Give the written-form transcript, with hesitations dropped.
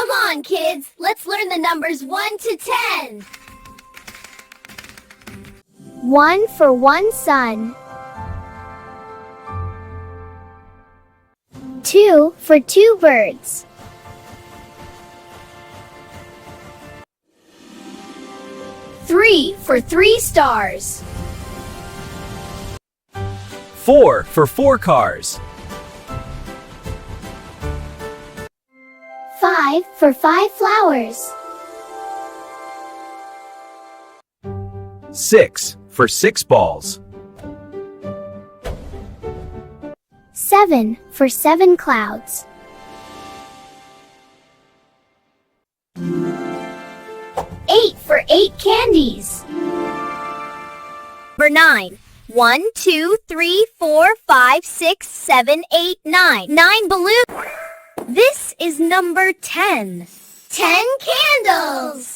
Come on, kids. Let's learn the numbers 1 to 10. 1 for one sun. 2 for two birds. 3 for 3 stars. 4 for 4 cars. 5 for 5 flowers. 6 for 6 balls. 7 for 7 clouds. 8 for 8 candies. Number 9. 1, 2, 3, 4, 5, 6, 7, 8, 9. 9 balloons. This is number 10. 10 candles.